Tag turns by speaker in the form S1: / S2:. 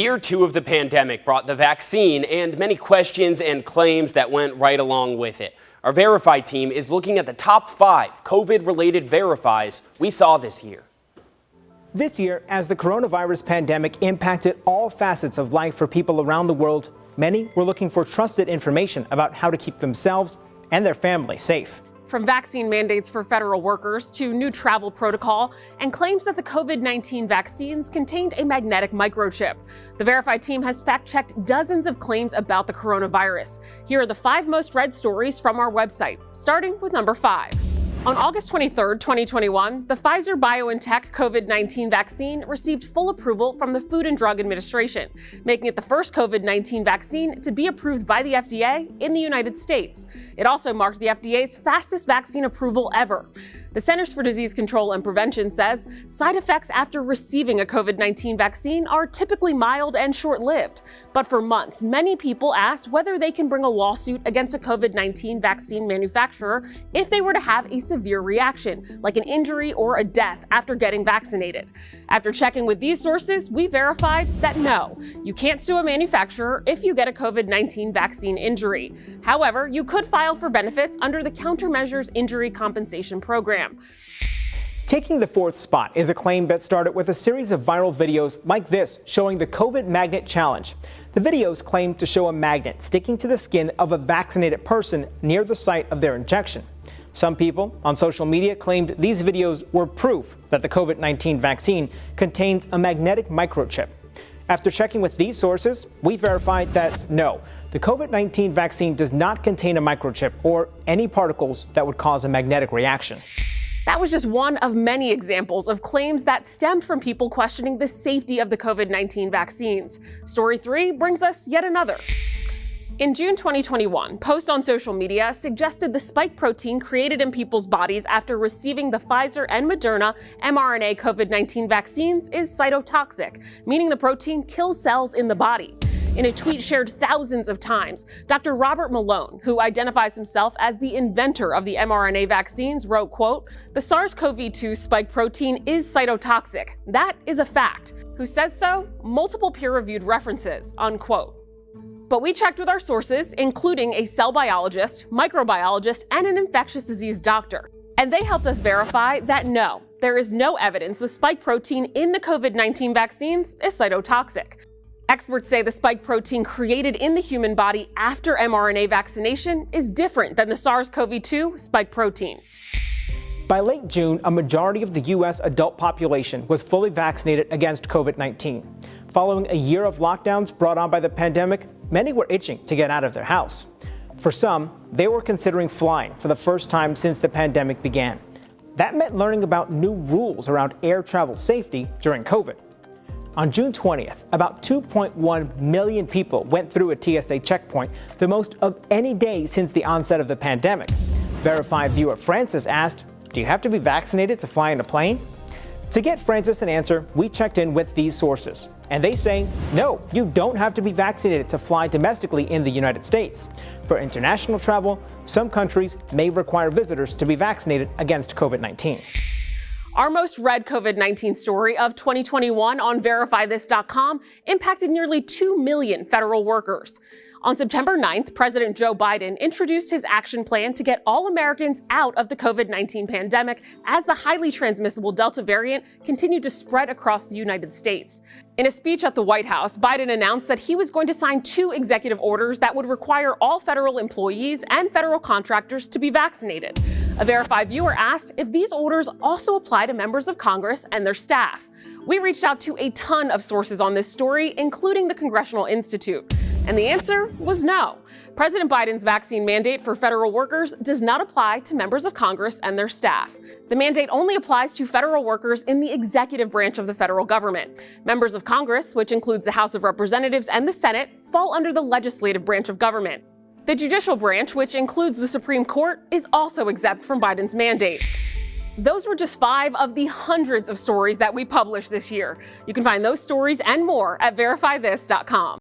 S1: Year 2 of the pandemic brought the vaccine and many questions and claims that went right along with it. Our Verify team is looking at the top 5 COVID-related verifies we saw this year.
S2: This year, as the coronavirus pandemic impacted all facets of life for people around the world, many were looking for trusted information about how to keep themselves and their families safe.
S3: From vaccine mandates for federal workers to new travel protocol and claims that the COVID-19 vaccines contained a magnetic microchip. The Verify team has fact-checked dozens of claims about the coronavirus. Here are the 5 most read stories from our website, starting with number 5. On August 23, 2021, the Pfizer-BioNTech COVID-19 vaccine received full approval from the Food and Drug Administration, making it the first COVID-19 vaccine to be approved by the FDA in the United States. It also marked the FDA's fastest vaccine approval ever. The Centers for Disease Control and Prevention says side effects after receiving a COVID-19 vaccine are typically mild and short-lived. But for months, many people asked whether they can bring a lawsuit against a COVID-19 vaccine manufacturer if they were to have a severe reaction, like an injury or a death after getting vaccinated. After checking with these sources, we verified that no, you can't sue a manufacturer if you get a COVID-19 vaccine injury. However, you could file for benefits under the Countermeasures Injury Compensation Program.
S2: Taking the 4th spot is a claim that started with a series of viral videos like this showing the COVID magnet challenge. The videos claim to show a magnet sticking to the skin of a vaccinated person near the site of their injection. Some people on social media claimed these videos were proof that the COVID-19 vaccine contains a magnetic microchip. After checking with these sources, we verified that no, the COVID-19 vaccine does not contain a microchip or any particles that would cause a magnetic reaction.
S3: That was just one of many examples of claims that stemmed from people questioning the safety of the COVID-19 vaccines. Story 3 brings us yet another. In June 2021, posts on social media suggested the spike protein created in people's bodies after receiving the Pfizer and Moderna mRNA COVID-19 vaccines is cytotoxic, meaning the protein kills cells in the body. In a tweet shared thousands of times, Dr. Robert Malone, who identifies himself as the inventor of the mRNA vaccines, wrote, quote, "The SARS-CoV-2 spike protein is cytotoxic. That is a fact. Who says so? Multiple peer-reviewed references," unquote. But we checked with our sources, including a cell biologist, microbiologist, and an infectious disease doctor. And they helped us verify that no, there is no evidence the spike protein in the COVID-19 vaccines is cytotoxic. Experts say the spike protein created in the human body after mRNA vaccination is different than the SARS-CoV-2 spike protein.
S2: By late June, a majority of the U.S. adult population was fully vaccinated against COVID-19. Following a year of lockdowns brought on by the pandemic, many were itching to get out of their house. For some, they were considering flying for the first time since the pandemic began. That meant learning about new rules around air travel safety during COVID. On June 20th, about 2.1 million people went through a TSA checkpoint, the most of any day since the onset of the pandemic. Verified viewer Francis asked, "Do you have to be vaccinated to fly in a plane?" To get Francis an answer, we checked in with these sources, and they say, no, you don't have to be vaccinated to fly domestically in the United States. For international travel, some countries may require visitors to be vaccinated against COVID-19.
S3: Our most read COVID-19 story of 2021 on verifythis.com impacted nearly 2 million federal workers. On September 9th, President Joe Biden introduced his action plan to get all Americans out of the COVID-19 pandemic as the highly transmissible Delta variant continued to spread across the United States. In a speech at the White House, Biden announced that he was going to sign 2 executive orders that would require all federal employees and federal contractors to be vaccinated. A Verify viewer asked if these orders also apply to members of Congress and their staff. We reached out to a ton of sources on this story, including the Congressional Institute. And the answer was no. President Biden's vaccine mandate for federal workers does not apply to members of Congress and their staff. The mandate only applies to federal workers in the executive branch of the federal government. Members of Congress, which includes the House of Representatives and the Senate, fall under the legislative branch of government. The judicial branch, which includes the Supreme Court, is also exempt from Biden's mandate. Those were just 5 of the hundreds of stories that we published this year. You can find those stories and more at verifythis.com.